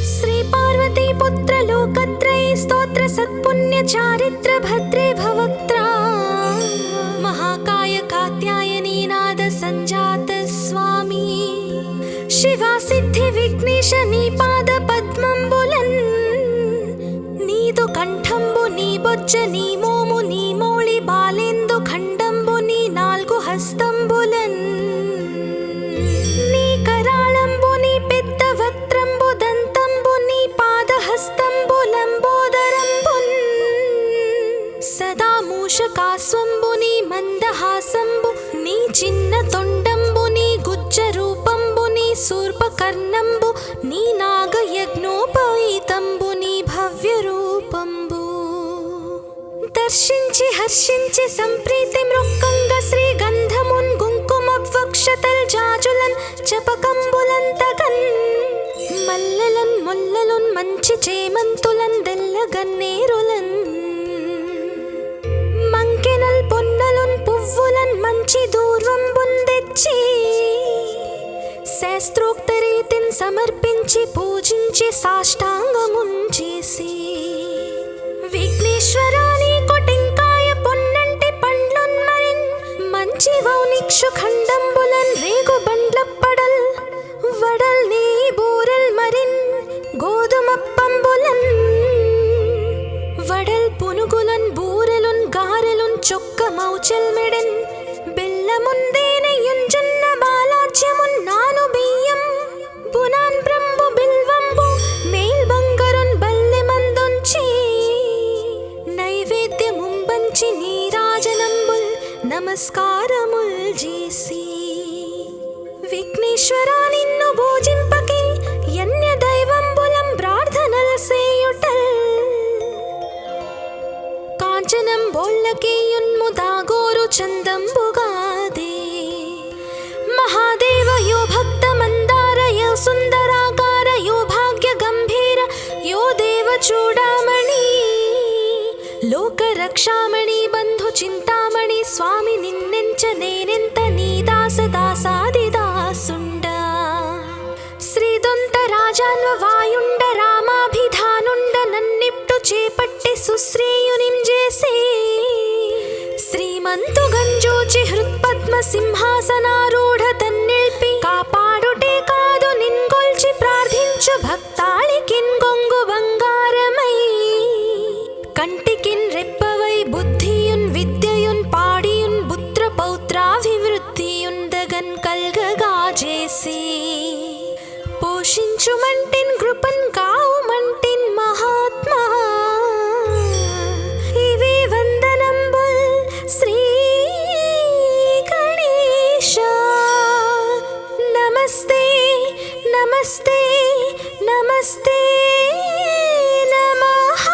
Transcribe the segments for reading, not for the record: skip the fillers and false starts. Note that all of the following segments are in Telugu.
श्री पार्वती पुत्र लोकत्रयी स्तोत्र सत्पुण्य चारित्र भद्रे भवक्त्रा महाकाय कात्यायनी नाद संजात स्वामी शिवा सिद्धि विघ्नेश नी पाद पद्मंबुलन् नीदु कंठंबु नी बొజ్జ నీ మోము నీ మౌళి బాలేందు ఖండంబు నీ నాలుగు హస్తంబులన్ నీ కరాళంబు నీ పెద్ద వక్త్రంబు దంతంబు నీ పాదహస్తంబులంబోదరంబున్ సదా మూషకాస్వంబు నీ మందహాసంబు నీ చిన్న తొండంబు నీ గుజ్జ రూపంబు నీ శూర్పకర్ణంబు నీ నాగయజ్ఞోపవీతంబు నీ భవ్య రూపంబు దర్శించి హర్షించి సంప్రీతి మృక్కంగ శ్రీ గంధమున్ కుంకుమవక్షతల్ జాజులన్ చపకంబులంతగన్ మల్లెలన్ ముల్లలున్ మంచి చేమంతులన్ దెల్లగన్నేరులన్ మంకెనల్ పొన్నలున్ పువ్వులన్ మంచి దూర్వంబున్ తెచ్చి శాస్త్రోక్త రీతిన్ సమర్పించి పూజించి సాష్టాంగమున్ చేసి విఘ్నేశ్వరాని కొటింకాయ పొన్నంటి పండ్లున్ మరిన్ మంచి వౌనిక్షు ఖండంబులన్ రేగు బండ్లప్పడల్ వడల్ నీ బూరెల్ మరిన్ గోధుమప్పంబులన్ వడల్ పునుగులన్ బూరెలున్ గారెలున్ చొక్క మౌచెల్ మెడెన్ బెల్లముందేనెయ్యున్ జొన్న బాలాజ్యమున్ నాను బియ్యం బునాన్ బ్రంబు బిల్వంబు మేల్ బంగరున్ బల్లె మందుంచి నైవేద్యముంబంచి నీరాజనంబుల్ నమస్కారముల్ చేసి విఘ్నేశ్వరా నిన్ను పూజింపకి యన్య దైవంబులం ప్రార్థనల్ సేయుటల్ కాంచనం బోళ్ళకేయున్ము దాగోరు చందంబుగాదే మహాదేవ యో భక్త మందార యో సుందరాకార యో భాగ్య గంభీర యో దేవ చూడామణి లోక రక్షామణి బంధు చింతామణి స్వామి నిన్నెంచ నేనెంత నీ దాస దాసాది దాసుండ శ్రీదొంత రాజాన్వ వాయుండ రామాభిధానుండ నన్నిప్టు చేపట్టి సుశ్రేయునిం చేసి శ్రీమంతు గంజోచి హృత్పద్మ సింహాసనారూఢ తన్నిల్పి కాపాడుటే కాదు నిన్గొల్చి ప్రార్థించు భక్తాళికిన్ గొంగు బంగారమై కంటికిన్ రెప్పవై బుద్ధియున్ విద్యయున్ పాడియున్ పుత్ర పౌత్రాభివృద్ధియున్ దగన్ కల్గగా చేసి పోషించుమంటిన్ కృపన్ కావుమంటిన్ మహాత్మా ఇవే వందనంబుల్ శ్రీ గణేశ నమస్తే నమస్తే నమస్తే నమః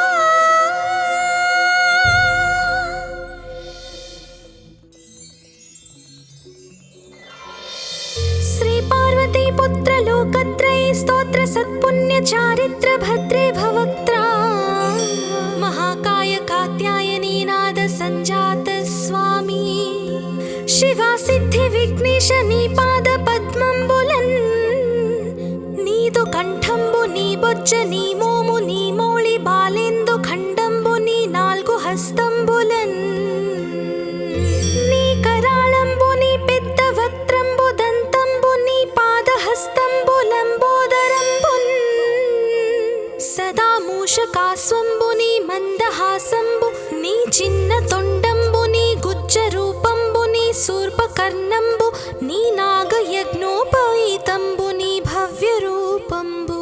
श्री पार्वती पुत्र लोकत्रयी स्तोत्र सत्पुण्य चारित्र भद्रे भवक्त्रा महाकाय कात्यायनी नाद संजात स्वामी शिवा सिद्धि विघ्नेश नी पाद पद्मंबुलन् नीदु कंठंबु नी बొజ్జ నీ మోము నీ మౌళి బాలేందు ఖండంబు నీ నాలుగు హస్తంబులన్ నీ కరాళంబు నీ పెద్ద వక్త్రంబు దంతంబు నీ పాదహస్తంబులంబోదరంబున్ సదా మూషకాస్వంబు నీ మందహాసంబు నీ చిన్న తొండంబు నీ గుజ్జ రూపంబు నీ శూర్పకర్ణంబు నీ నాగయజ్ఞోపవీతంబు నీ భవ్య రూపంబు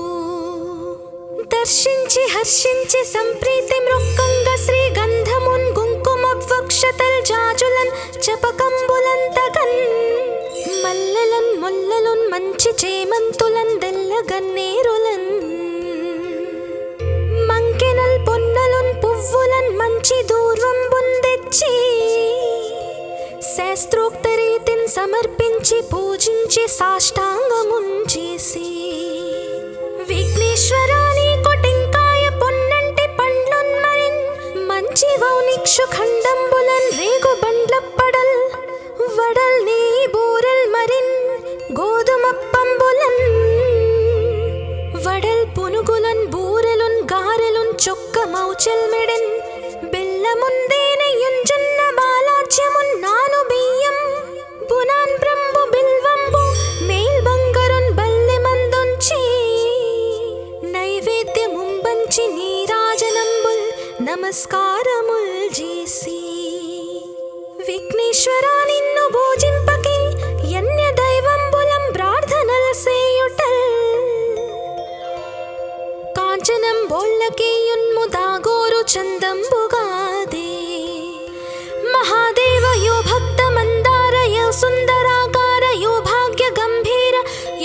దర్శించి హర్షించి సంప్రీతి మృక్కంగ శ్రీ గంధమున్ కుంకుమవక్షతల్ జాజులన్ చపకంబులంతగన్ మల్లెలన్ ముల్లలున్ మంచి చేమంతులన్ దెల్లగన్నేరులన్ మంకెనల్ పొన్నలున్ పువ్వులన్ మంచి దూర్వంబున్ తెచ్చి శాస్త్రోక్త రీతిన్ సమర్పించి పూజించి సాష్టాంగమున్ చేసి విఘ్నేశ్వరాని కొటింకాయ పొన్నంటి పండ్లున్ మరిన్ మంచి వౌనిక్షు ఖండంబులన్ రేగు బండ్లప్పడల్ వడల్ నీ బూరెల్ మరిన్ గోధుమప్ప మౌచెల్మెడెన్ బెల్లముందేనయుంజున్న బాలాజ్యమున్నాను బియ్యం బునాన్ బ్రంబు బిల్వంబు మేల్ బంగరున్ బల్లె మందుంచి నైవేద్యముంబంచి నీరాజనంబుల్ నమస్కారముల్ చేసి విఘ్నేశ్వరా నిన్ను భోజింపకే యన్య దైవంబులం ప్రార్థనల్ సేయుటల్ కాంచనం బోళ్ళకేయున్ముదాగోరు చందంబుగాదే మహాదేవ యో భక్త మందార యో సుందరాకార యో భాగ్య గంభీర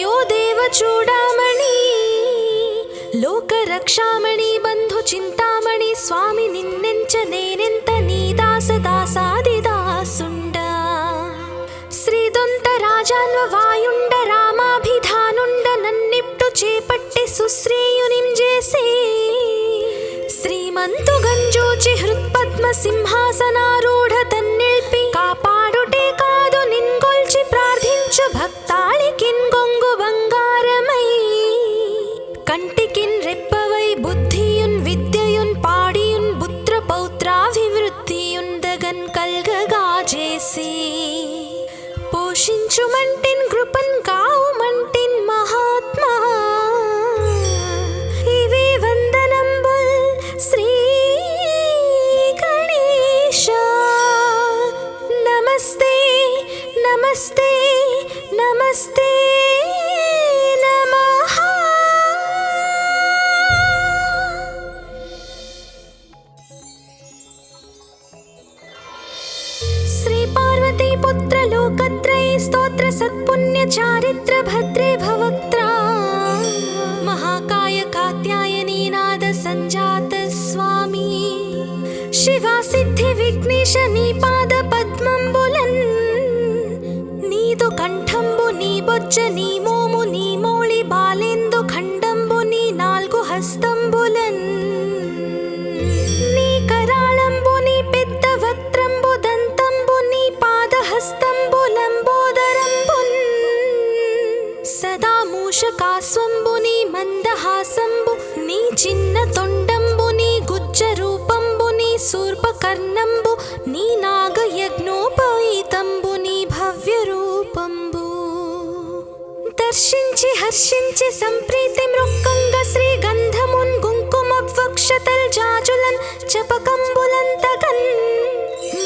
యో దేవ చూడామణి లోక రక్షామణి బంధు చింతామణి స్వామి నిన్నెంచ నేనెంత నీ దాస దాసాది దాసుండ శ్రీదొంత రాజాన్వ వాయుండ రామాభిధానుండ నన్నిప్టు చేపట్టి సుశ్రేయునిం చేసి శ్రీమంతు గంజూచి హృత్పద్మ సింహాసనారూఢ తన్నిల్పి కాపాడుటే కాదు నిన్గొల్చి ప్రార్థించు భక్తాళికిన్ గొంగు బంగారమై కంటికిన్ రెప్పవై బుద్ధియున్ విద్యయున్ పాడియున్ పుత్ర పౌత్రాభివృద్ధియున్ దగన్ కల్గగా చేసి పోషించుమంటిన్ కృపన్ కావుమంటిన్ మహాత్మా ఇవే వందనంబుల్ శ్రీ గణేశ నమస్తే నమస్తే నమస్తే నమః. శ్రీ పార్వతీ పుత్ర లోకత్రయ స్తోత్ర సత్పుణ్య చారిత్ర భద్రే భవక్త్రా మహాకాయ కాత్యాయనీ నాద సంజాత స్వామి శివా సిద్ధి విఘ్నేశ నీ పాద పద్మంబులన్ నీదు కంఠంబు నీ బొజ్జ నీ మోము నీ మౌళి బాలేందు ఖండంబు నీ నాల్గు హస్తంబులన్ నీ కరాళంబు నీ పెద్ద వక్త్రంబు దంతంబు నీ పాదహస్తంబు లంబోదరంబున్ సదా మూషకాస్వంబు నీ మందహాసంబు నీ చిన్న తొండంబు నీ గుజ్జ రూపంబు నీ శూర్పకర్ణంబు నీ నాగయజ్ఞోపవీతంబు నీ భవ్య రూపంబు దర్శించి హర్షించి సంప్రీతి మృక్కంగ శ్రీ గంధమున్ కుంకుమవక్షతల్ జాజులన్ చపకంబులన్ తగన్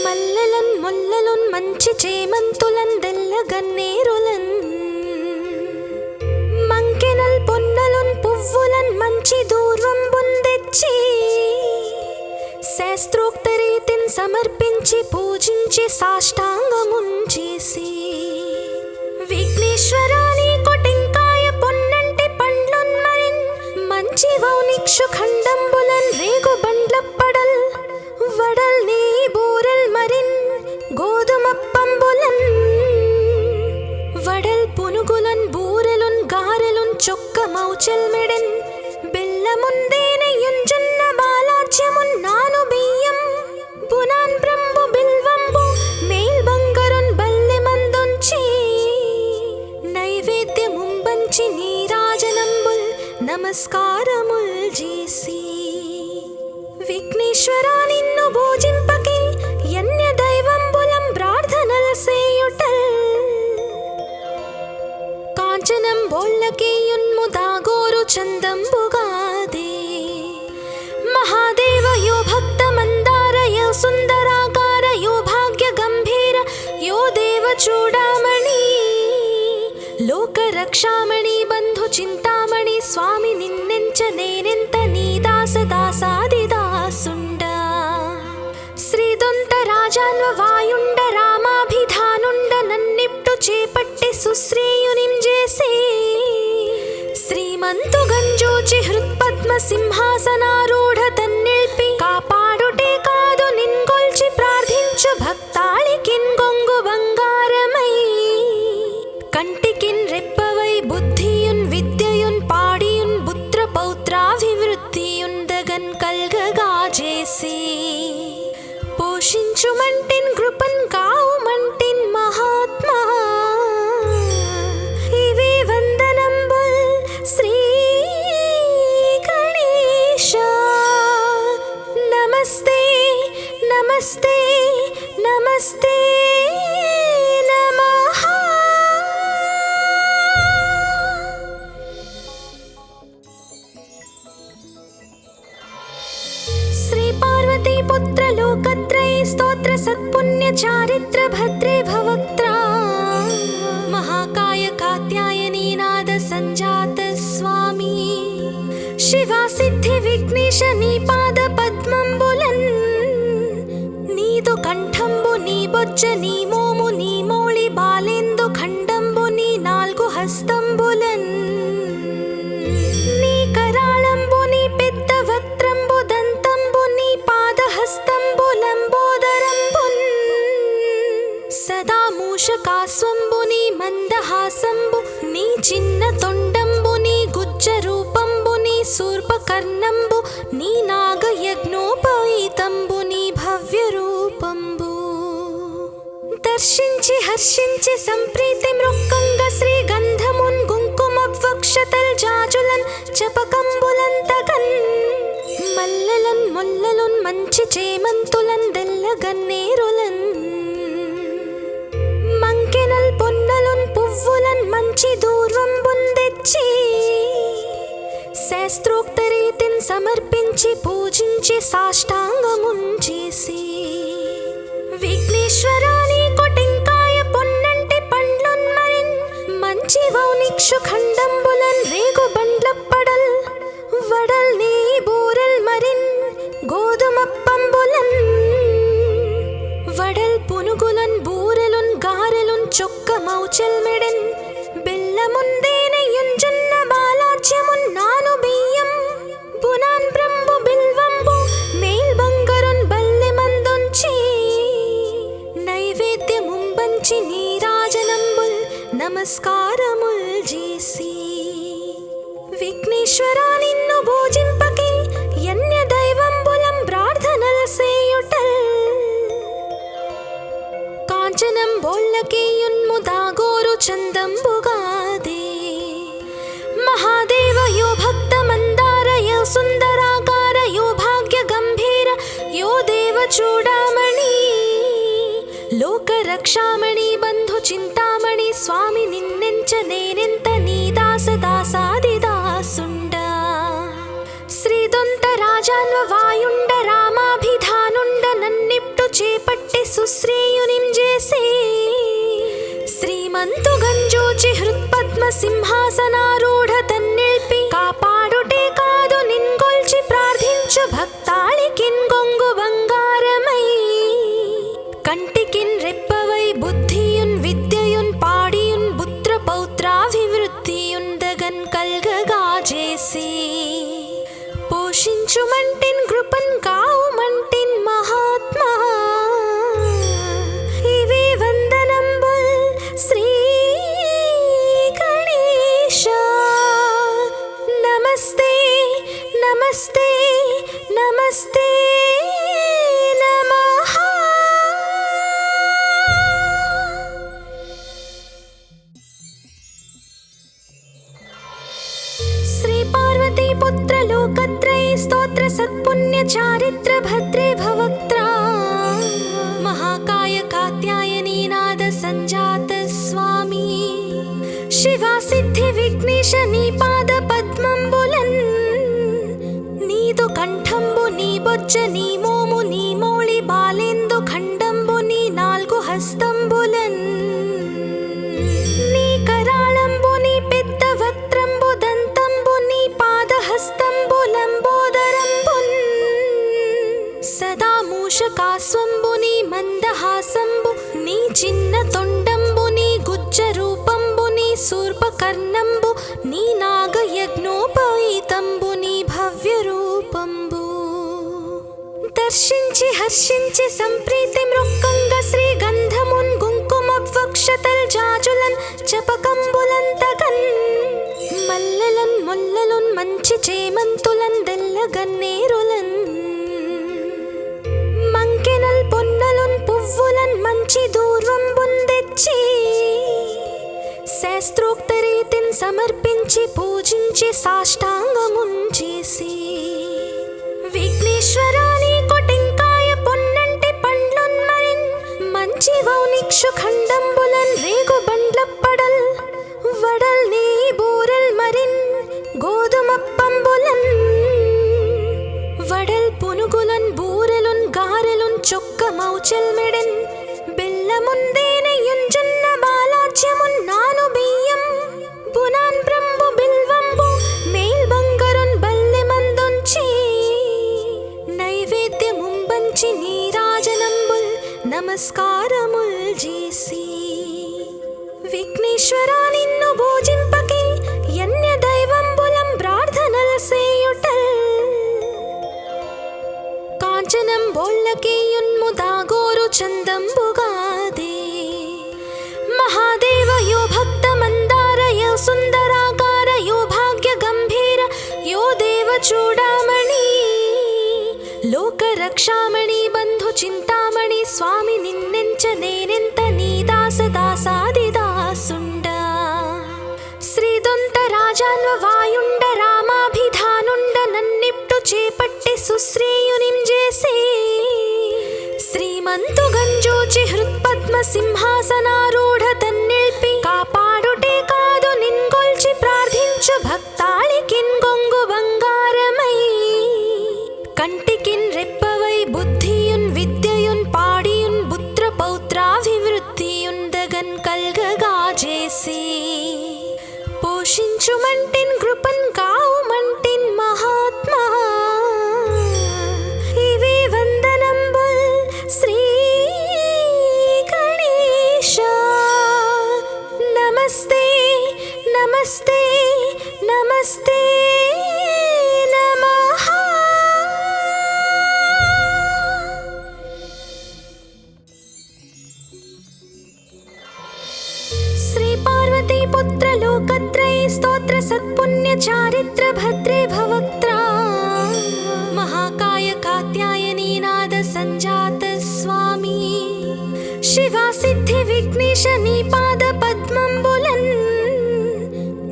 మల్లెలన్ ముల్లలున్ మంచి చేమంతులన్ దెల్ల గన్నేరులన్ మంకెనల్ పొన్నలున్ పువ్వులన్ మంచి దూర్వంబున్ తెచ్చి శాస్త్రోక్త రీతిన్ సమర్పించి పూజించి సాష్టాంగమున్ చేసి విఘ్నేశ్వరా నీకు టెంకాయ పొన్నంటి పండ్లున్ మరిన్ మంచి వౌనిక్షు ఖండంబులన్ రేగు బండ్లప్పడల్ వడల్ నీ బూరెల్ మరిన్ గోధుమప్పంబులన్ వడల్ పునుగులన్ బూరెలున్ గారెలున్ చొక్క మౌచెల్మెడెన్ బెల్లముందేనయుంజున్న బాలాజ్యమున్నాను బియ్యం బునాన్ బ్రంబు బిల్వంబు మేల్ బంగరున్ బల్లె మందుంచి నైవేద్యముంబంచి నీరాజనంబుల్ నమస్కారముల్ చేసి విఘ్నేశ్వరా నిన్ను భోజింపకే యన్య దైవంబులం ప్రార్థనల్ సేయుటల్ కాంచనం బోళ్ళకేయున్ముదాగోరు చందంబుగాదే మహాదేవ యో భక్త మందార యో సుందరాకార యో భాగ్య గంభీర యో దేవ చూడామణి లోక రక్షామణి బంధు చింతామణి స్వామి నిన్నెంచ నేనెంత నీ దాస దాసాది దాసుండ శ్రీదొంత రాజాన్వ వాయుండ రామాభిధానుండ నన్నిప్టు చేపట్టి సుశ్రేయునిం చేసి శ్రీమంతు గంజూచి హృత్పద్మ సింహాసనారూఢ తన్నిల్పి కాపాడుటే కాదు నిన్గొల్చి ప్రార్థించు భక్తాళికిన్ గొంగు బంగారమై కంటికిన్ రెప్పవై బుద్ధియున్ విద్యయున్ పాడియున్ పుత్ర పౌత్రాభివృద్ధియున్ దగన్ కల్గగా చేసి పోషించుమంటిన్ కృపన్ కావుమంటిన్ మహాత్మా ఇవే వందనంబుల్ శ్రీ గణేశ. స్తోత్ర సత్పుణ్య చారిత్ర భద్రే భవక్త్రా మహాకాయ కాత్యాయనీ నాద సంజాత స్వామి శివా సిద్ధి విఘ్నేశ నీ పాద పద్మంబులన్ నీదు కంఠంబు నీ బొజ్జ నీ మోము నీ మౌళి బాలేందు ఖండంబు నీ నాలుగు హస్తంబులన్ నీ కరాళంబు నీ పెద్ద వక్త్రంబు దంతంబు నీ పాదహస్తంబు లంబోదరంబున్ సదా మూషకాస్వంబు నీ మందహాసంబు నీ చిన్న తొండంబు నీ గుజ్జ రూపంబు నీ శూర్పకర్ణంబు నీ నాగయజ్ఞోపవీతంబు నీ భవ్య రూపంబు దర్శించి హర్షించి సంప్రీతి మృక్కంగ శ్రీగంధమున్ కుంకుమవక్షతల్ జాజులన్ చపకంబులంతగన్ మల్లెలన్ ముల్లలున్ మంచి చేమంతులన్ దెల్లగన్నేరులన్ మంకెనల్ పొన్నలున్ పువ్వులన్ మంచి దూర్వంబున్ తెచ్చి శాస్త్రోక్త రీతిని సమర్పించి పూజించి సాష్టాంగమున్ చేసి విఘ్నేశ్వరా నీకు టెంకాయ పొన్నంటి పండ్లున్ మరిన్ మంచి వౌనిక్షు ఖండంబులన్ రేగు బండ్లప్పడల్ వడల్ నీ బూరెల్ మరిన్ గోధుమప్పంబులన్ వడల్ పునుగులన్ బూరెలున్ గారెలున్ చొక్క మౌచల్ మెడన్ బెల్లముందేనెయ్యున్ జొన్న బాలాజ్యమున్ నాను బియ్యం బునాన్ బ్రంబు బిల్వంబు మేల్ బంగరున్ బల్లె మందుంచి నైవేద్యముంబంచి నీరాజనంబుల్ నమస్కారముల్ చేసి విఘ్నేశ్వరా నిన్ను భోజింపకే యన్య దైవంబులం ప్రార్థనల సేయుటల్ కాంచనం బోల్లకేయున్ముదాగోరు చందంబుగాదే మహాదేవ యో భక్త మందార యో సుందరాకార యో భాగ్య గంభీర యో దేవ చూడామణి లోక రక్షామణి బంధు చింతామణి స్వామి నిన్నెంచ నేనెంత నీ దాస దాసాది దాసుండ శ్రీదొంత రాజాన్వ వాయుండ రామాభిధానుండ నన్నిప్టు చేపట్టి సుశ్రేయునిం చేసి శ్రీమంతు గంజోచి హృత్పద్మ సింహాసనారూఢ తన్నిల్పి కాపాడుటే కాదు నిన్గొల్చి ప్రార్థించు భక్తాళికిన్ గొంగు బంగారమై కంటికిన్ రెప్పవై బుద్ధియున్ విద్యయున్ పాడియున్ పుత్ర పౌత్రాభివృద్ధియున్ దగన్ కల్గగా చేసి పోషించుమంటిన్ కృపన్ కావుమంటిన్ మహాత్మా ఇవి వందనంబుల్ శ్రీ గణేశ నమస్తే నమస్తే నమస్తే నమః శ్రీ పార్వతీ పుత్ర లోకత్రయీ స్తోత్ర సత్పుణ్య చారిత్ర భద్రే భవక్త్రా మహాకాయ కాత్యాయనీ నాద సంజాత స్వామి శివా సిద్ధి విఘ్నేశ నీ పాద పద్మంబులన్ నీదు కంఠంబు నీ బొజ్జ నీ మోము నీ మౌళి బాలేందు ఖండంబు నీ నాలుగు హస్తంబులన్ నీ కరాళంబు నీ పెద్ద వక్త్రంబు దంతంబు నీ పాదహస్తంబు లంబోదరంబున్ సదా మూషకాస్వంబు నీ మందహాసంబు నీ చిన్న తొండంబు నీ గుజ్జ రూపంబు నీ శూర్పకర్ణంబు నీ నాగయజ్ఞోపవీతంబు నీ భవ్య రూపంబు దర్శించి హర్షించి సంప్రీతి మృక్కంగ శ్రీగంధమున్ కుంకుమవక్షతల్ జాజులన్ చపకంబులంతగన్ మల్లెలన్ ముల్లలున్ మంచి చేమంతులన్ దెల్లగన్నేరులన్ మంకెనల్ పొన్నలున్ పువ్వులన్ మంచి దూర్వంబున్ తెచ్చి శాస్త్రోక్త రీతిని సమర్పించి పూజించి సాష్టాంగమున్ చేసి విఘ్నేశ్వరా నీకు టెంకాయ పొన్నంటి పండ్లున్ మరిన్ మంచి వౌనిక్షు ఖండంబులన్ రేగు బండ్లప్పడల్ వడల్ నీ బూరెల్ మరిన్ గోధుమప్పంబులన్ వడల్ పునుగులన్ బూరెలున్ గారెలున్ చొక్క మౌ చొక్కమౌచెల్మెడెన్ బెల్లముందేనయుంజున్న బాలాజ్యమున్నాను బియ్యం బునాన్ బ్రంబు బిల్వంబు మేల్ బంగరున్ బల్లె మందొంచి నైవేద్యముంబంచి నీరాజనంబుల్ నమస్కారముల్ చేసి విఘ్నేశ్వరా నిన్ను భోజింపకే యన్య దైవంబులం ప్రార్థనల సేయుటల్ కాంచనం బోళ్ళకేయున్ముదాగోరు చందంబుగాదే మహాదేవ యో భక్త మందార యో సుందరాకార యో భాగ్య గంభీర యో దేవ చూడామణి లోక రక్షామణి బంధు చింతామణి స్వామి నిన్నెంచ నేనెంత నీ దాస దాసాదిదాసుండ శ్రీదొంత రాజాన్వ వాయుండ రామాభిధానుండ నన్నిప్టు చేపట్టి సుశ్రీయునిం చేసే శ్రీమంతు గంజోచి హృత్పద్మ సింహాసనారూఢ తన్నిల్పి కాపాడుటే కాదు నిన్గొల్చి ప్రార్థించు భక్తాళికిన్ గొంగు బంగారమై కంటికిన్ రెప్పవై బుద్ధియున్ విద్యయున్ పాడియున్ పుత్ర పౌత్రాభివృద్ధియున్ దగన్ కల్గగా చేసి పోషించుమంటిన్ కృపన్ కావుమంటిన్ మహాత్మా ఇవే వందనంబుల్ శ్రీ గణేశ నమస్తే నమస్తే నమస్తే నమః. శ్రీ పార్వతీ పుత్ర లోకత్రయ స్తోత్ర సత్పుణ్య చారిత్ర భద్రే భవక్త్రా మహాకాయ కాత్యాయనీ నాద సంజాత స్వామి శివా సిద్ధి విఘ్నేశ నీ పాద పద్మంబులన్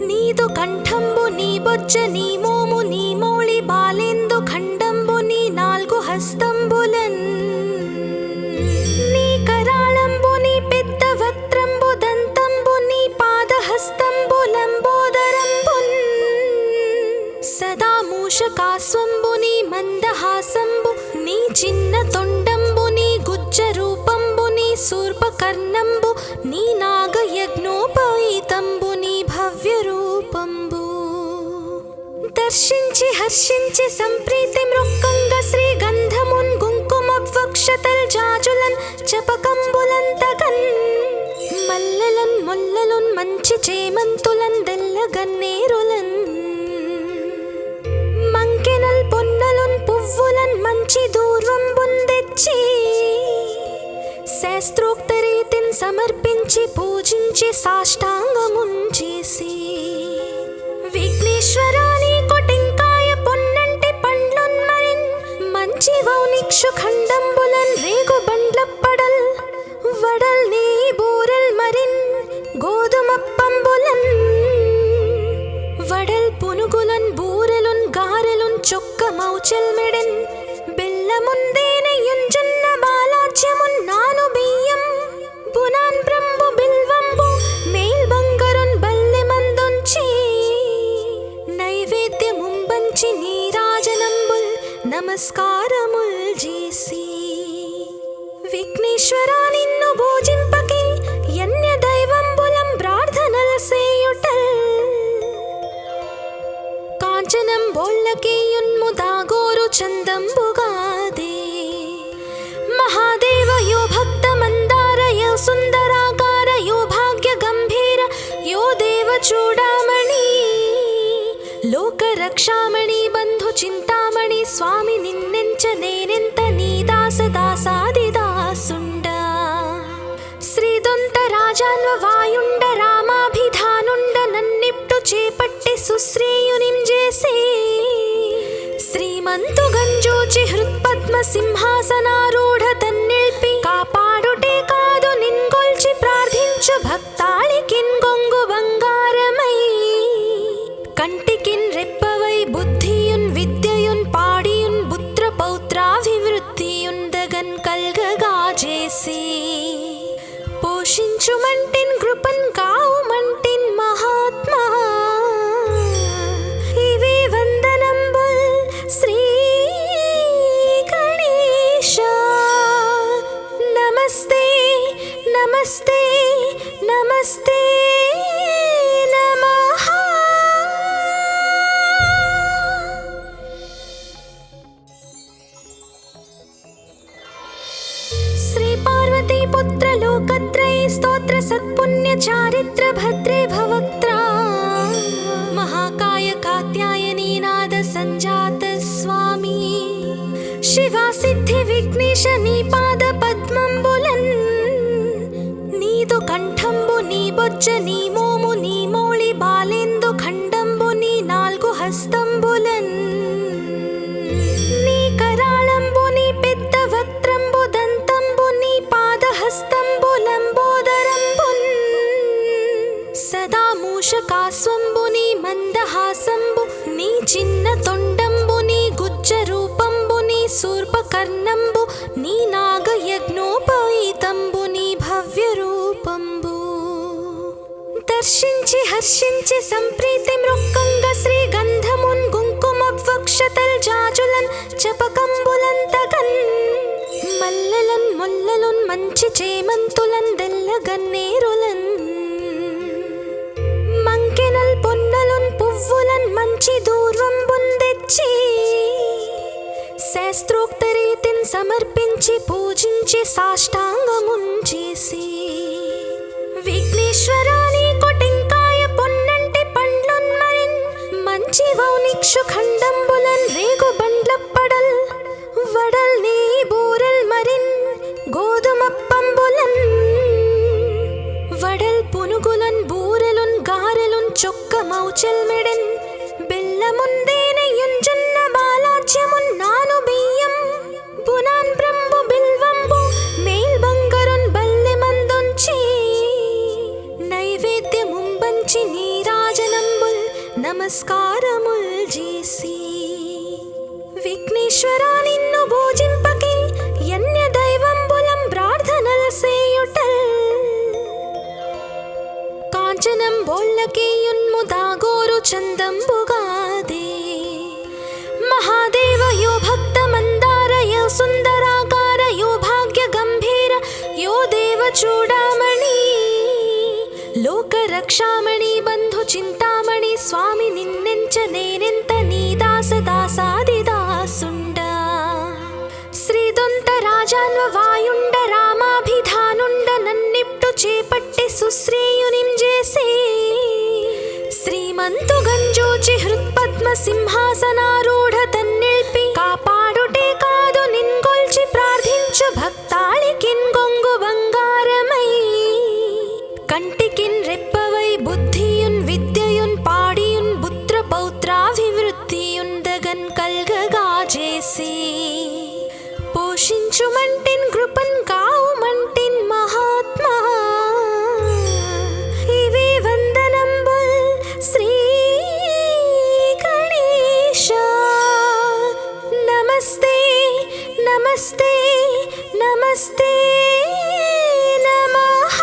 నీదు కంఠంబు నీ బొజ్జ నీ మోము నీ మౌళి బాలేందు ఖండంబు నీ నాల్గు హస్తంబులన్ నీ కరాళంబు నీ పెద్ద వక్త్రంబు దంతంబు నీ పాదహస్తంబు లంబోదరంబున్ సదా మూషకాస్వంబు నీ మందహాసంబు నీ చిన్న తొండంబు నీ గుజ్జ రూపంబు నీ శూర్పకర్ణంబు నీ నాగయజ్ఞోపవీతంబు నీ భవ్య రూపంబు దర్శించి హర్షించి సంప్రీతి మృక్కంగ శ్రీ గంధమున్ కుంకుమవక్షతల్ జాజులన్ చపకంబులంతగన్ మల్లెలన్ ముల్లలున్ మంచి చేమంతులన్ దెల్లగన్నేరులన్ మంకెనల్ పొన్నలున్ పువ్వులన్ మంచి దూర్వంబున్ తెచ్చి శాస్త్రోక్త రీతిన్ సమర్పించి పూజించి సాష్టాంగమున్ చేసి విఘ్నేశ్వరా నీ కొటింకాయ పొన్నంటి పండ్లున్ మరిన్ మంచి వౌనిక్షు ఖండంబులన్ రేగు బండ్లప్పడల్ వడల్ నీ బూరెల్ మరిన్ గోధుమప్పంబులన్ వడల్ పునుగులన్ బూరెలున్ గారెలున్ చొక్కమౌచెల్మెడెన్ బెల్లముందేనయుంజున్న బాలాజ్యమున్నాను బియ్యం బునాన్ బ్రంబు బిల్వంబు మేల్ బంగరున్ బల్లె మందొంచి నైవేద్యముంబంచి నీరాజనంబుల్ నమస్కారముల్ చేసి విఘ్నేశ్వరా నిన్ను భోజింపకే యన్య దైవంబులం ప్రార్థనల సేయుటల్ కాంచనం బోళ్ళకేయున్ముదాగోరు చందంబుగాదే మహాదేవ యో భక్త మందార యో సుందరాకార యో భాగ్య గంభీర యో దేవ చూడామణి లోక రక్షామణి బంధు చింతామణి స్వామి నిన్నెంచ నేనెంత నీ దాస దాసాదిదాసుండ శ్రీదొంత రాజాన్వ వాయుండ రామాభిధానుండ నన్నిప్టు చేపట్టి సుశ్రీయునిం చేసే శ్రీమంతు గంజోచి హృత్పద్మ సింహాసనారూఢ తన్నిల్పి కాపాడుటే కాదు నిన్గొల్చి ప్రార్థించు భక్తాళికిన్ గొంగు బంగారమై కంటికిన్ రెప్పవై బుద్ధియున్ విద్యయున్ పాడియున్ పుత్ర పౌత్రాభివృద్ధియున్ దగన్ కల్గగా చేసి పోషించుమంటిన్ కృపన్ కావుమంటిన్ మహాత్మా ఇవే వందనంబుల్ శ్రీ గణేశ चारित्र भद्रे भवक्त्रा महाकाय कात्यायनी नाद संजात स्वामी शिवा सिद्धि विघ्नेश नी पाद पद्मंबुलन् नीदु कंठंबु नी बొజ్జ నీ మోము నీ మౌళి బాలేందు ఖండంబు నీ నాలుగు హస్తంబులన్ నీ కరాళంబు నీ పెద్ద వక్త్రంబు దంతంబు నీ పాదహస్తంబు లంబోదరంబున్ సదా మూషకాస్వంబు నీ మందహాసంబు నీ చిన్న తొండంబు నీ గుజ్జ రూపంబు నీ శూర్పకర్ణంబు నీ నాగయజ్ఞోపవీతంబు నీ భవ్య రూపంబు దర్శించి హర్షించి సంప్రీతి మృక్కంగ శ్రీగంధమున్ కుంకుమవక్షతల్ జాజులన్ చపకంబులంతగన్ మల్లెలన్ ముల్లలున్ మంచి చేమంతులన్ దెల్లగన్నేరులన్ మంకెనల్ పొన్నలున్ పువ్వులన్ మంచి దూర్వంబున్ తెచ్చి శాస్త్రోక్త రీతిన్ సమర్పించి పూజించి సాష్టాంగమున్ చేసి విఘ్నేశ్వరాని కొటెంకాయ పొన్నంటి పండ్లున్ మరిన్ మంచి వౌనిక్షు ఖండంబులన్ రేగు బండ్లప్పడల్ వడల్ నీ బూరెల్ మరిన్ గోధుమప్పంబులన్ వడల్ పునుగులన్ బూరెలున్ గారెలున్ చొక్క మౌచెల్ మెడెన్ బెల్లముందేనెయ్యున్ జొన్న బాలాజ్యమున్ నాను బియ్యం బునాన్ బ్రంబు బిల్వంబు మేల్ బంగరున్ బల్లె మందుంచి నైవేద్యముంబంచి నీరాజనంబుల్ నమస్కారముల్ చేసి విఘ్నేశ్వరా నిన్ను భోజింపకే యన్య దైవంబులం ప్రార్థనల్ సేయుటల్ కాంచనం బోళ్ళకేయున్ముదాగోరు చందంబుగాదే మహాదేవ యో భక్త మందార యో సుందరాకార యో భాగ్య గంభీర యో దేవ చూడామణి లోక రక్షామణి బంధు చింతామణి స్వామి నిన్నెంచ నేనెంత నీ దాస దాసాది దాసుండ శ్రీదొంత రాజాన్వ వాయుండ రామాభిధానుండ నన్నిప్టు చేపట్టి సుశ్రేయునిం చేసి శ్రీమంతు గంజూచి హృత్పద్మ సింహాసనారూఢ తన్నిల్పి కాపాడుటే కాదు నిన్గొల్చి ప్రార్థించు భక్తాళికిన్ గొంగు బంగారమై కంటికిన్ రెప్పవై బుద్ధియున్ విద్యయున్ పాడియున్ పుత్ర పౌత్రాభివృద్ధియున్ దగన్ కల్గగా చేసి పోషించుమంటిన్ కృపన్ కావుమంటిన్ మహాత్మా ఇవే వందనంబుల్ శ్రీ గణేశ నమస్తే నమస్తే నమస్తే నమః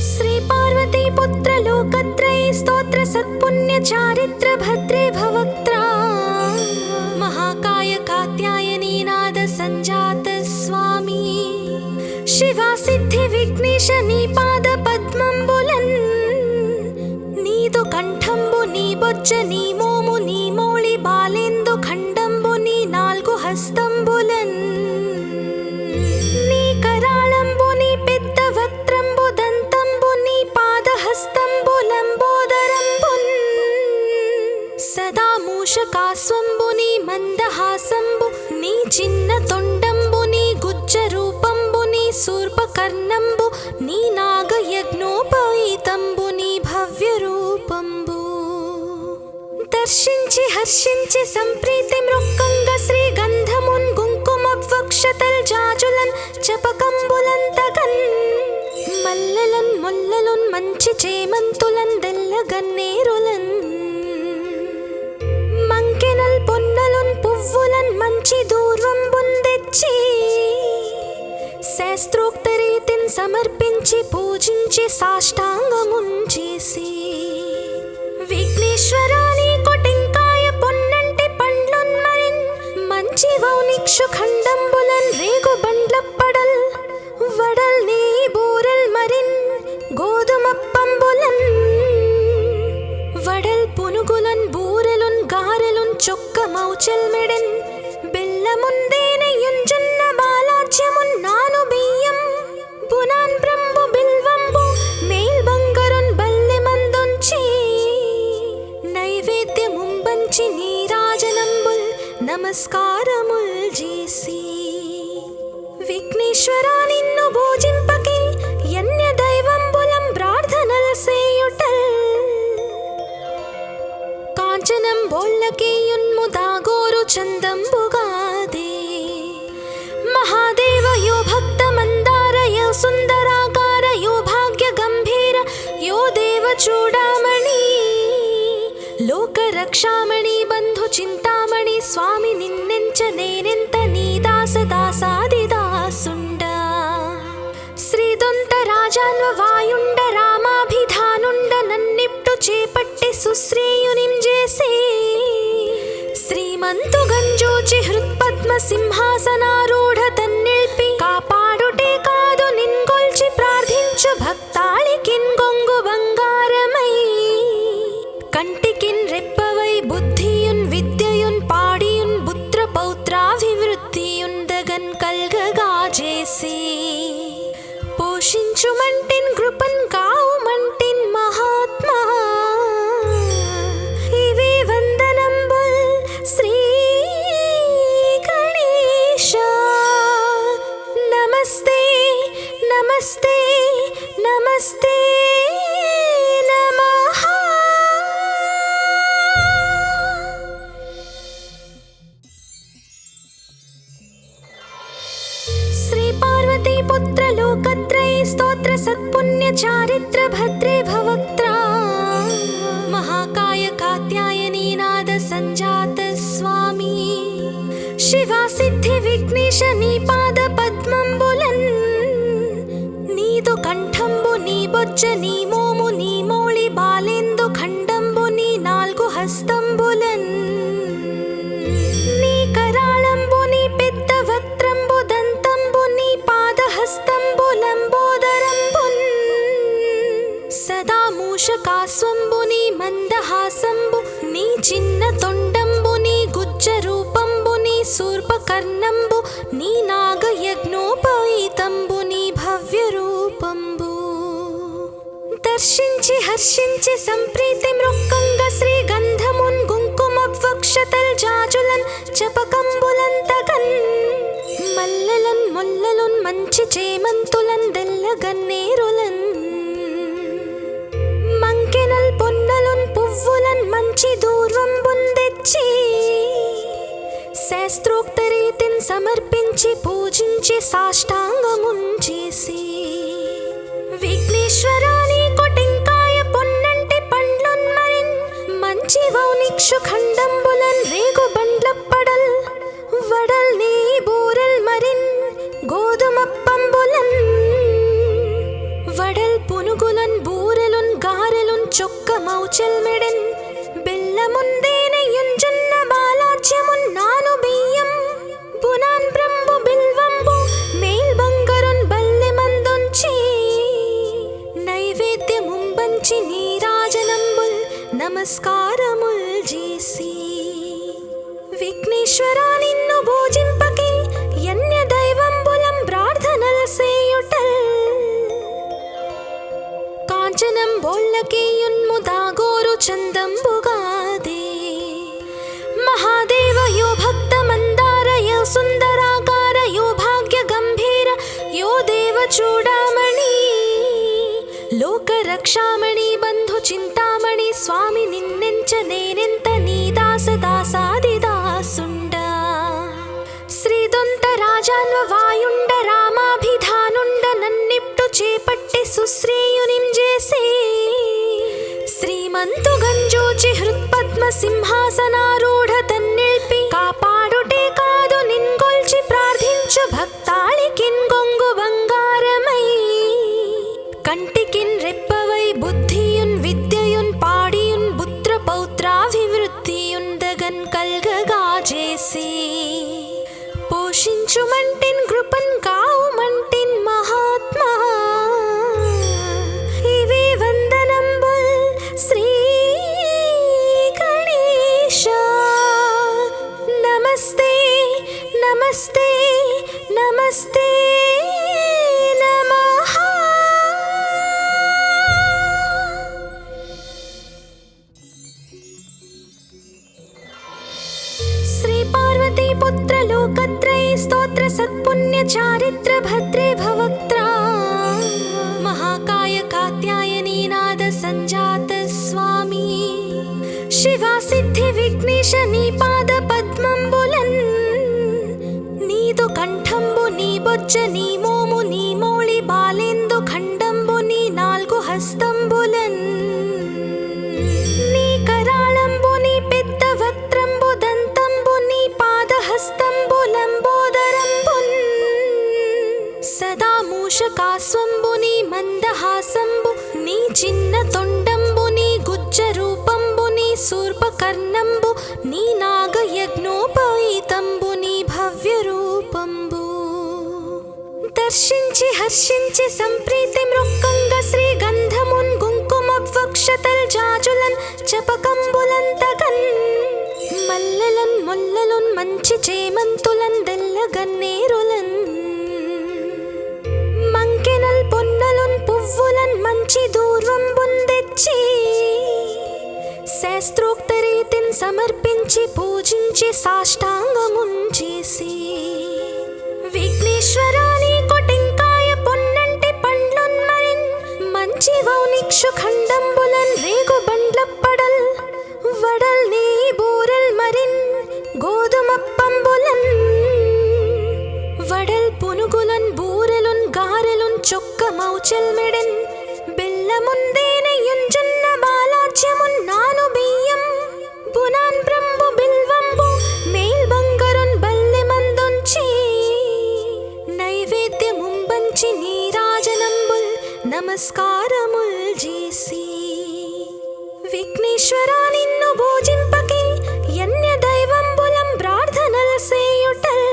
శ్రీ పార్వతీ పుత్ర లోకత్రయ స్తోత్ర సత్పుణ్య చారిత్ర భద్రే భవక్త్రా महाकाय कात्यायनी नाद संजात स्वामी शिवा सिद्धि विघ्नेश नी पाद पद्मंबुलन् नीदु कंठंबु नी बొజ్జ నీ మోము నీ మౌళి బాలేందు ఖండంబు నీ నాలుగు హస్తంబులన్ నీ కరాళంబు నీ పెద్ద వక్త్రంబు దంతంబు నీ పాదహస్తంబు లంబోదరంబున్ సదా మూషకాస్వంబు నీ మందహాసంబు నీ చిన్న తొండంబు నీ గుజ్జ రూపంబు నీ శూర్పకర్ణంబు నీ నాగయజ్ఞోపవీతంబు నీ భవ్య రూపంబు దర్శించి హర్షించి సంప్రీతి మృక్కంగ శ్రీగంధమున్ కుంకుమవక్షతల్ జాజులన్ చపకంబులంతగన్ మల్లెలన్ ముల్లలున్ మంచి చేమంతులన్ దెల్లగన్నేరులన్ మంకెనల్ పొన్నలున్ పువ్వులన్ మంచి దూర్వంబున్ తెచ్చి శాస్త్రోక్త రీతిన్ సమర్పించి పూజించి సాష్టాంగమున్ చేసి విఘ్నేశ్వరాని కొటెంకాయ పొన్నంటి పండ్లున్ మరిన్ మంచి వౌనిక్షు ఖండంబులన్ రేగు బండ్లప్పడల్ వడల్ నీ బూరెల్ మరిన్ గోధుమప్పంబులన్ వడల్ పునుగులన్ బూరెలున్ గారెలున్ చొక్క మౌచెల్ మెడెన్ నమస్కారముల్ చేసి విఘ్నేశ్వరా నిన్ను భోజింపకే యన్య దైవంబులం ప్రార్థనల్ సేయుటల్ కాంచనం బోల్లకేయున్ముదాగోరు చందంబుగాదే మహాదేవ యో భక్త మందార యో సుందరాకార యో భాగ్య గంభీర యో దేవ చూడామణి లోక రక్షామణి బంధు చింతామణి స్వామి నిన్నెంచ నేనెంత నీ దాస దాసాది దాసుండ శ్రీదొంత రాజాన్వ వాయుండ రామాభిధానుండ నన్నిప్టు చేపట్టి సుశ్రేయునిం చేసే శ్రీమంతు గంజోచి హృత్పద్మ సింహాసనారూఢ తన్నిల్పి కాపాడుటే కాదు నిన్గొల్చి ప్రార్థించు భక్తాళికిన్ గొంగు బంగారమై కంటికిన్ రెప్పవై బుద్ధియున్ విద్యయున్ పాడియున్ పుత్ర పౌత్రాభివృద్ధియున్ దగన్ కల్గగా చేసి పోషించుమంటిన్ కృపన్ కావుమంటిన్ మహాత్మా ఇవే వందనంబుల్ శ్రీ గణేశ నమస్తే నమస్తే నమస్తే నమః శ్రీ పార్వతీ పుత్ర లోకత్రయ స్తోత్ర సత్పుణ్య చారిత్ర భద్రే భవక్త్ర మహాకాయ కాత్యాయనీ నాద సంజాత స్వామి శివా సిద్ధి విఘ్నేశ నీ పాద పద్మంబులన్ నీదు కంఠంబు నీ బొజ్జ నీ మోము నీ మౌళి బాలేందు ఖండంబు నీ నాల్గు హస్తంబులన్ నీ కరాళంబు నీ పెద్ద వక్త్రంబు దంతంబు నీ పాదహస్తంబు లంబోదరంబున్ సదా మూషకాస్వంబు నీ మందహాసంబు నీ చిన్న తొండంబు నీ గుజ్జ రూపంబు నీ శూర్పకర్ణంబు నీ నాగయజ్ఞోపవీతంబు నీ భవ్య రూపంబు దర్శించి హర్షించి సంప్రీతి మృక్కంగ శ్రీగంధమున్ కుంకుమవక్షతల్ జాజులన్ చపకంబులన్ తగన్ మల్లెలన్ ముల్లలున్ మంచి చేమంతులన్ దెల్లగన్నేరులన్ మంకెనల్ పొన్నలున్ పువ్వులన్ మంచి దూర్వంబున్ తెచ్చి శాస్త్రోక్త రీతిన్ సమర్పించి పూజించి సాష్టాంగమున్ చేసి విఘ్నేశ్వరా నీకు టెంకాయ పొన్నంటి పండ్లున్ మరిన్ మంచి వౌనిక్షు ఖండంబులన్ రేగు బండ్లప్పడల్ వడల్ నీ బూరెల్ మరిన్ గోధుమప్పంబులన్ వడల్ పునుగులన్ బూరెలున్ గారెలున్ చొక్క మౌచల్ మెడన్ బెల్లముందేనెయ్యున్ జొన్న బాలాజ్యమున్ నాను బియ్యం బునాన్ బ్రంబు బిల్వంబు మేల్ బంగరున్ బల్లె మందుంచి నైవేద్యముంబంచి నీరాజనంబుల్ నమస్కారముల్ చేసి విఘ్నేశ్వరా నిన్ను భోజింపకే యన్య దైవంబులం ప్రార్థనల్ సేయుటల్ కాంచనం బోల్లకేయున్ముదాగోరు చందంబుగాదే మహాదేవ యో భక్త మందార యో సుందరాకార యో భాగ్య గంభీర యో దేవ చూడామణి లోక రక్షామణి బంధు చింతామణి స్వామి నిన్నెంచ నేనెంత నీ దాస దాసాది దాసుండ శ్రీదొంత రాజాన్వ వాయుండ రామాభిధానుండ నన్నిప్టు చేపట్టి సుశ్రేయునిం చేసే శ్రీమంతు గంజోచి హృత్పద్మ సింహాసనారూఢ తన్నిల్పి కాపాడుటే కాదు నిన్గొల్చి ప్రార్థించు భక్తాళికిన్ గొంగు బంగారమై కంటికిన్ రెప్పవై బుద్ధియున్ విద్యయున్ పాడియున్ పుత్ర పౌత్రాభివృద్ధియున్ దగన్ కల్గగా చేసి పోషించుమంటిన్ కృపన్ కావుమంటిన్ మహాత్మా ఇవే వందనంబుల్ శ్రీ గణేశ నమస్తే నమస్తే నమస్తే लोकत्रये स्तोत्र सत्पुण्य चारित्र भद्रे भवक्त्रा महाकाय कात्यायनी नाद संजात स्वामी शिवा सिद्धि विघ्नेश नी पाद पद्मंबुलन् नीदु कंठंबु नी बोज्ज नी मोमु नी मोळि बालेंदु खंडंबु नी नाल्गु हस्తంబులन् నీ కరాళంబు నీ పెద్ద వక్త్రంబు దంతంబు నీ పాదహస్తంబు లంబోదరంబున్ సదా మూషకాస్వంబు నీ మందహాసంబు నీ చిన్న తొండంబు నీ గుజ్జ రూపంబు నీ శూర్పకర్ణంబు నీ నాగయజ్ఞోపవీతంబు నీ భవ్య రూపంబు దర్శించి హర్షించి సంప్రీతి మృక్కంగ శ్రీగంధమున్ కుంకుమవక్షతల్ జాజులన్ చపకంబులంతగన్ మల్లెలన్ ముల్లలున్ మంచి చేమంతులన్ దెల్లగన్నేరులన్ మంకెనల్ పొన్నలున్ పువ్వులన్ మంచి దూర్వంబున్ తెచ్చి శాస్త్రోక్త రీతిన్ సమర్పించి పూజించి సాష్టాంగమున్ చేసి విఘ్నేశ్వరాని కొటెంకాయ పొన్నంటి పండ్లున్ మరిన్ మంచి వౌనిక్షు ఖండంబులన్ రేగు బండ్లప్పడల్ వడల్ నీ బూరల్ మరిన్ గోధుమప్పంబులన్ వడల్ పునుగులన్ బూరెలున్ గారెలున్ చొక్క మౌచల్ మెడన్ బెల్లముందేనెయ్యున్ జొన్న బాలాజ్యమున్ నాను బియ్యం బునాన్ బ్రంబు బిల్వంబు మేల్ బంగరున్ బల్లె మందొంచి నైవేద్యముంబంచి నీరాజనంబుల్ నమస్కారముల్ చేసి విఘ్నేశ్వరా నిన్ను భోజింపకి యన్య దైవంబులం ప్రార్థనల్ సేయుటల్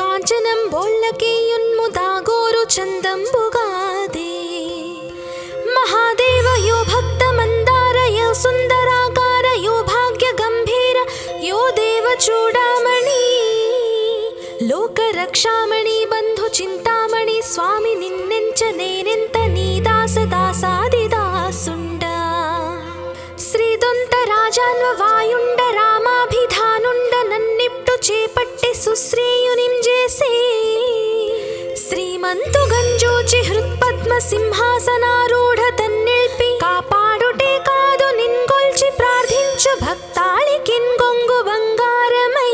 కాంచనం బోళ్ళకేయున్ము దాగోరు చందంబుగాదే మహాదేవ యో భక్త మందార యో సుందరాకార యో భాగ్య గంభీర యో దేవ చూడామణి లోక రక్షామణి బంధు చింతామణి స్వామి నిన్నెంచ నేనెంత నీ దాస దాసాది దాసుండ శ్రీదొంత రాజాన్వ వాయుండ రామాభిధానుండ నన్నిప్టు చేపట్టి సుశ్రీయునిం చేసి శ్రీమంతు గంజోచి హృత్పద్మ సింహాసనారూఢ తన్నిల్పి కాపాడుటే కాదు నిన్గొల్చి ప్రార్థించు భక్తాళికిన్ గొంగు బంగారమై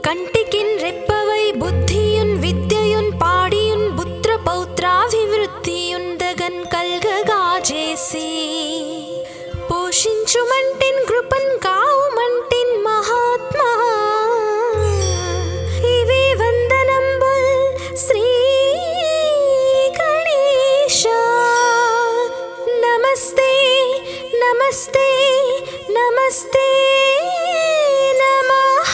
కంటికిన్ రెప్పవై బుద్ధియున్ విద్యయున్ పాడియున్ పుత్ర పౌత్రాభివృద్ధియున్ దగన్ కల్గగా చేసి పోషించుమంటిన్ కృపన్ కావుమంటిన్ మహాత్మా ఇవి వందనంబుల్ శ్రీ గణేశ నమస్తే నమస్తే నమస్తే నమః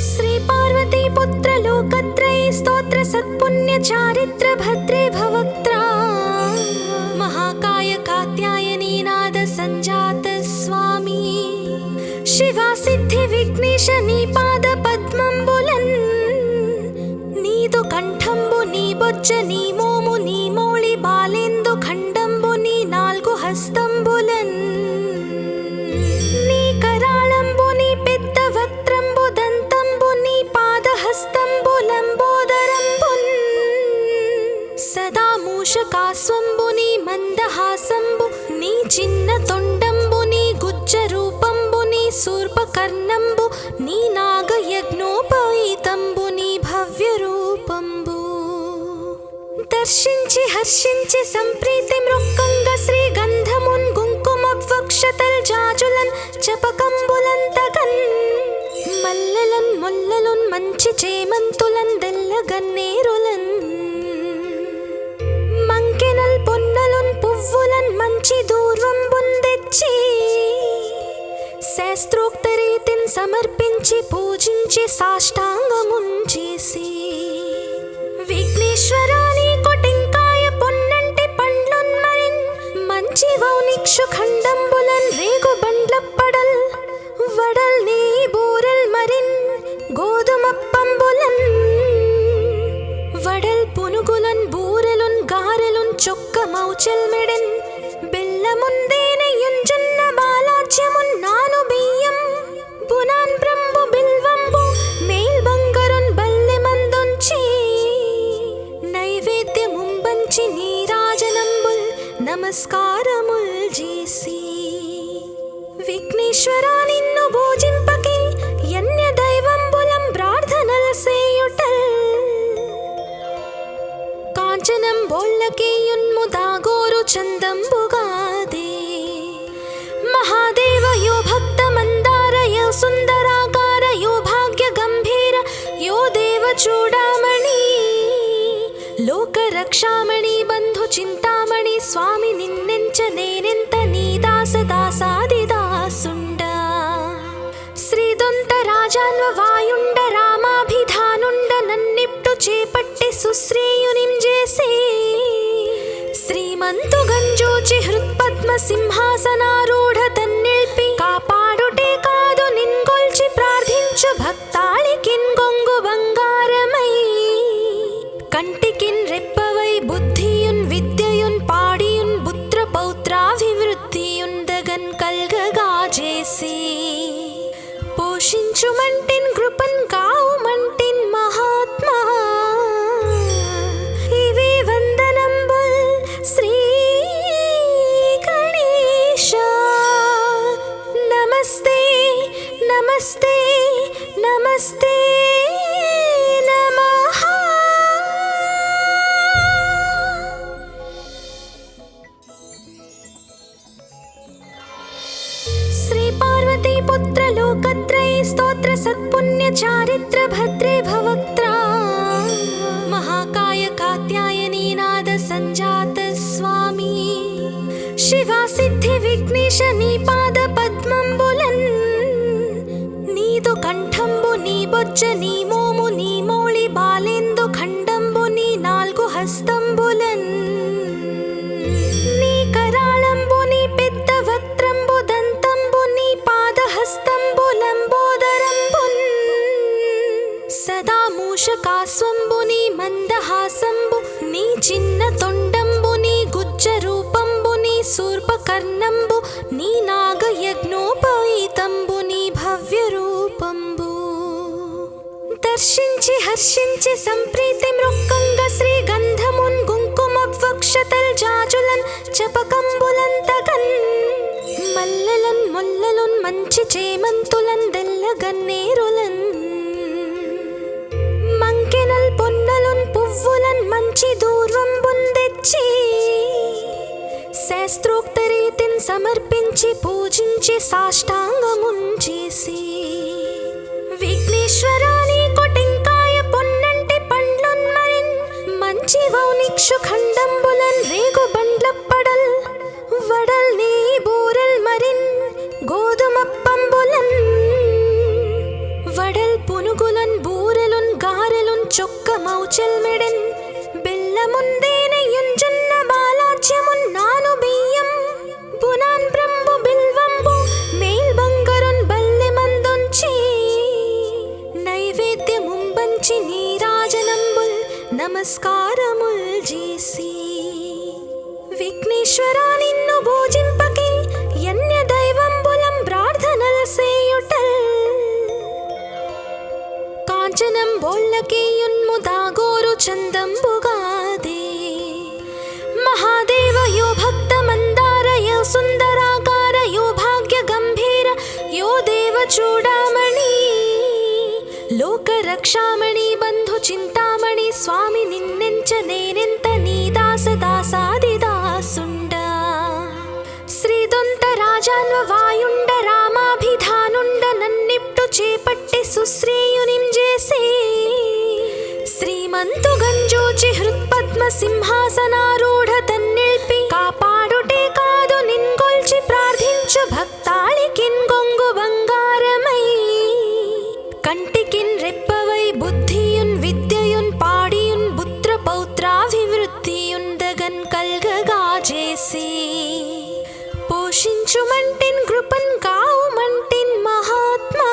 శ్రీ పార్వతీ పుత్ర లోకత్రये స్తోత్ర సత్పుణ్య చారిత్ర భద్రే భవక్త్రా महाकाय कात्यायनी नाद संजात स्वामी शिवा सिद्धि विघ्नेश नी पाद पद्मंबुलन् नीदु कंठंबु नी बोज्ज नी मोमु नी मोळि बालेंदु खंडंबु नी नाल्गु हस्తంబులन् నీ కరాళంబు నీ పెద్ద వక్త్రంబు దంతంబు నీ పాదహస్తంబు లంబోదరంబున్ సదా మూషకాస్వంబు నీ మందహాసంబు నీ చిన్న తొండంబు నీ గుజ్జ రూపంబు నీ శూర్పకర్ణంబు నీ నాగయజ్ఞోపవీతంబు నీ భవ్య రూపంబు దర్శించి హర్షించి సంప్రీతి మృక్కంగ శ్రీగంధమున్ కుంకుమవక్షతల్ జాజులన్ చపకంబులంతగన్ మల్లెలన్ ముల్లలున్ మంచి చేమంతులన్ దెల్లగన్నేరులన్ మంకెనల్ పొన్నలున్ పువ్వులన్ మంచి దూర్వంబున్ తెచ్చి శాస్త్రోక్త రీతిన్ సమర్పించి పూజించి సాష్టాంగమున్ చేసి విఘ్నేశ్వరాని కొటెంకాయ పొన్నంటి పండ్లున్ మరిన్ మంచి వౌనిక్షు ఖండంబులన్ రేగు బండ్లప్పడల్ వడల్ నీ బూరల్ మరిన్ గోధుమప్పంబులన్ వడల్ పునుగులన్ బూరెలున్ గారెలున్ చొక్కమౌచెల్మెడెన్ బెల్లముందేనయుంజున్న బాలాజ్యమున్నాను బియ్యం బునాన్ బ్రంబు బిల్వంబు మేల్ బంగరున్ బల్లెమందుంచి నైవేద్యముంబంచి నీరాజనంబుల్ నమస్కారముల్ చేసి విఘ్నేశ్వరా నిన్ను పూజింపకే యన్య దైవంబులం ప్రార్థనల్ సేయుటల్ కాంచనం బోళ్ళకేయున్ముదాగోరు చందంబుగాదే మహాదేవ యో భక్త మందార యో సుందరాకార యో భాగ్య గంభీర యో దేవ చూడామణి లోక రక్షామణి బంధు చింతామణి స్వామి నిన్నెంచ నేనెంత నీ దాస దాసాదిదాసుండ శ్రీదొంత రాజాన్వ వాయుండ రామాభిధానుండ నన్నిప్టు చేపట్టి సుశ్రేయునిం చేసే శ్రీమంతు గంజోచి హృత్పద్మ సింహాసనారూఢ తన్నిల్పి కాపాడుటే కాదు నిన్గొల్చి ప్రార్థించు భక్తాళికిన్ గొంగు బంగారమై కంటికిన్ రెప్పవై బుద్ధియున్ విద్యయున్ పాడియున్ పుత్ర పౌత్రాభివృద్ధియున్ దగన్ కల్గగా చేసి పోషించుమంటిన్ కృపన్ కావుమంటిన్ మహాత్మా ఇవే వందనంబుల్ శ్రీ గణేశ నమస్తే నమస్తే నమస్తే నమః. శ్రీ పార్వతీ పుత్ర లోకత్రయ స్తోత్ర సత్పుణ్య చారిత్ర భద్రే భవక్త్రా మహాకాయ కాత్యాయనీ నాద సంజాత స్వామి శివా సిద్ధి విఘ్నేశ నీ పాద పద్మంబులన్ నీదు కంఠంబు నీ బొజ్జ నీ మోము నీ మౌళి బాలేందు ఖండంబు నీ నాల్గు హస్తంబులన్ నీ కరాళంబు నీ పెద్ద వక్త్రంబు దంతంబు నీ పాదహస్తంబులంబోదరంబున్ సదా మూషకాస్వంబు నీ మందహాసంబు నీ చిన్న తొండంబు నీ గుజ్జ రూపంబు నీ శూర్పకర్ణంబు నీ నాగయజ్ఞోపవీతంబు నీ భవ్య రూపంబు దర్శించి హర్షించి సంప్రీతి మృక్కంగ శ్రీ గంధమున్ కుంకుమవక్షతల్ జాజులన్ చపకంబులన్ తగన్ మల్లెలన్ ముల్లలున్ మంచి చేమంతులన్ దెల్ల గన్నేరులన్ మంకెనల్ పొన్నలున్ పువ్వులన్ మంచి దూర్వంబున్ తెచ్చి శాస్త్రోక్త రీతిన్ సమర్పించి పూజించి సాష్టాంగమున్ చేసి విఘ్నేశ్వరా నీకు టెంకాయ పొన్నంటి పండ్లున్ మరిన్ మంచి వౌనిక్షు ఖండంబులన్ రేగు బండ్లప్పడల్ వడల్ నీ బూరెల్ మరిన్ గోధుమప్పంబులన్ వడల్ పునుగులన్ బూరెలున్ గారెలున్ చొక్కమౌచెల్మెడెన్ బెల్లముందేనయుంజున్న బాలాజ్యమున్నాను బియ్యం బునాన్ బ్రంబు బిల్వంబు మేల్ బంగరున్ బల్లెమందుంచి నైవేద్యముంబంచి నీరాజనంబుల్ నమస్కారముల్ చేసి విఘ్నేశ్వరా నిన్ను పూజింపకే యన్య దైవంబులం ప్రార్థనల్ సేయుటల్ కాంచనం బోళ్ళకేయున్ముదాగోరు చందంబుగాదే మహాదేవ యో భక్త మందార యో సుందరాకార యో భాగ్య గంభీర యో దేవ చూడామణి లోక రక్షామణి బంధు చింతామణి స్వామి నిన్నెంచ నేనెంత నీ దాస దాసాదిదాసుండ శ్రీదొంత రాజాన్వ వాయుండ రామాభిధానుండ నన్నిప్టు చేపట్టి సుశ్రేయునిం చేసే శ్రీమంతు గంజోచి హృత్పద్మ సింహాసనారూఢ తన్నిల్పి కాపాడుటే కాదు నిన్గొల్చి ప్రార్థించు భక్తాళికిన్ గొంగు బంగారమై కంటికిన్ రెప్పవై బుద్ధియున్ విద్యయున్ పాడియున్ పుత్ర పౌత్రాభివృద్ధియున్ దగన్ కల్గగా చేసి పోషించుమంటిన్ కృపన్ కావుమంటిన్ మహాత్మా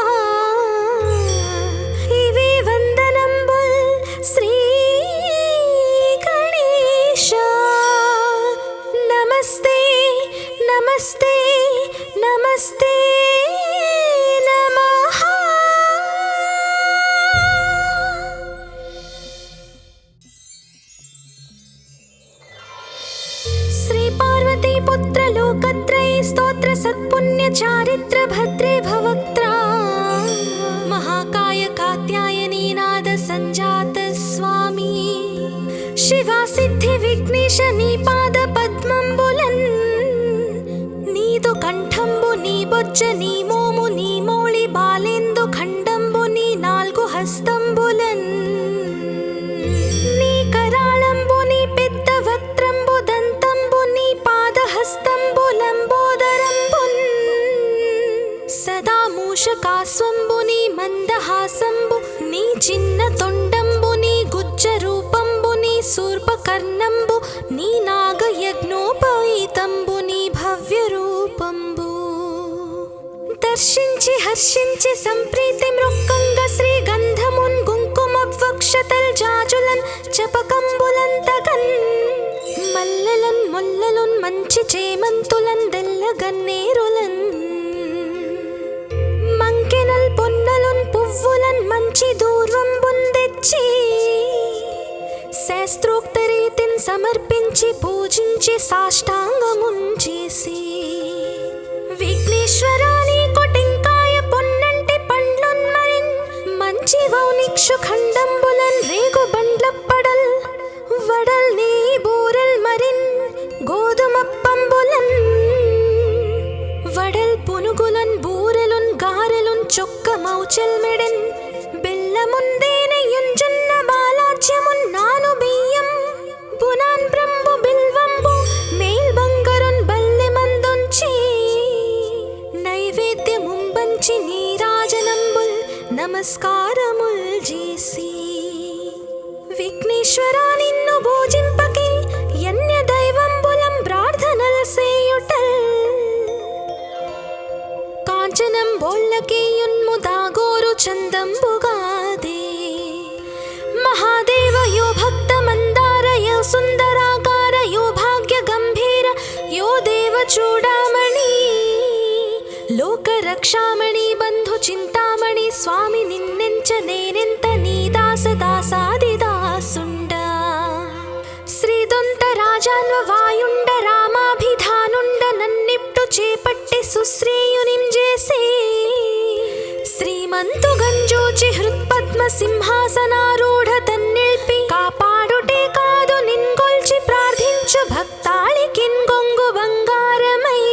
ఇవే వందనంబుల్ శ్రీ గణేశ నమస్తే నమః. శ్రీ పార్వతీ పుత్ర లోకత్రయ స్తోత్ర సత్పుణ్య చారిత్ర భద్రే భవక్త్రా మహాకాయ కాత్యాయనీ నాద సంజాత స్వామి శివా సిద్ధి విఘ్నేశ నీ పాద పద్మంబులన్ నీదు కంఠంబు నీ బొజ్జ నీ మోము నీ మౌళి బాలేందు ఖండంబు నీ నాల్గు హస్తంబులన్ నీ కరాళంబు నీ పెద్ద వక్త్రంబు దంతంబు నీ పాదహస్తంబు లంబోదరంబున్ సదా మూషకాస్వంబు నీ మందహాసంబు నీ చిన్న తొండంబు నీ గుజ్జ రూపంబు నీ శూర్పకర్ణంబు నీ నాగయజ్ఞోపవీతంబు నీ భవ్య రూపంబు దర్శించి హర్షించి సంప్రీతి మృక్కంగ శ్రీగంధమున్ కుంకుమవక్షతల్ జాజులన్ చపకంబులంతగన్ మల్లెలన్ ముల్లలున్ మంచి చేమంతులన్ దెల్లగన్నేరులన్ మంకెనల్ పొన్నలున్ పువ్వులన్ మంచి దూర్వంబున్ తెచ్చి శాస్త్రోక్త రీతిని సమర్పించి పూజించి సాష్టాంగమున్ చేసి విఘ్నేశ్వరా నీకు టెంకాయ పొన్నంటి పండ్లున్ మరిన్ మంచి వౌనిక్షు ఖండంబులన్ రేగు బండ్ల పడల్ వడల్ నీ బూరెల్ మరిన్ గోధుమప్పంబులన్ వడల్ పునుగులన్ బూరెలున్ గారెలున్ చొక్క మౌచెల్ మెడెన్ బెల్లముందేనయున్ జొన్న బాలాజ్యమున్ నాను బియ్యం బునాన్ బ్రంబు బిల్వంబు మేల్ బంగరున్ బల్లె మందుంచి నైవేద్యముంబంచి నీరాజనంబుల్ నమస్కారముల్ చేసి విఘ్నేశ్వరా నిన్ను భోజింపకే యన్య దైవంబులం ప్రార్థనల్ సేయుటల్ కాంచనం బోళ్ళకేయున్ముదాగోరు చందంబుగాదే మహాదేవ యో భక్త మందార యో సుందరాకార యో భాగ్య గంభీర యో దేవ చూడామణి లోక రక్షామణి బంధు చింతామణి స్వామి నిన్నెంచ నేనెంత నీ దాస దాసాది దాసుండ శ్రీదొంత రాజాన్వ వాయుండ రామాభిధానుండ నన్నిప్టు చేపట్టి సుశ్రేయునిం చేసి శ్రీమంతు గంజోచి హృత్పద్మ సింహాసనారూఢ తన్నిల్పి కాపాడుటే కాదు నిన్గొల్చి ప్రార్థించు భక్తాళికిన్ గొంగు బంగారమై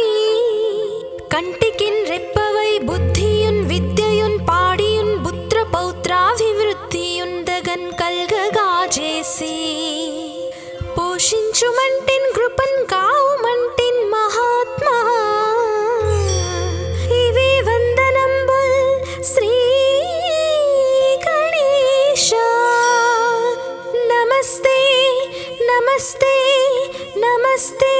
కంటికిన్ రెప్పవై బుద్ధియున్ విద్యయున్ పాడియున్ పుత్ర పౌత్రాభివృద్ధియున్ దగన్ కల్గగా చేసి పోషించుమంటిన్ కృపన్ కావుమంటిన్ మహాత్మా ఇవే వందనంబుల్ శ్రీ గణేశ. నమస్తే నమస్తే నమస్తే.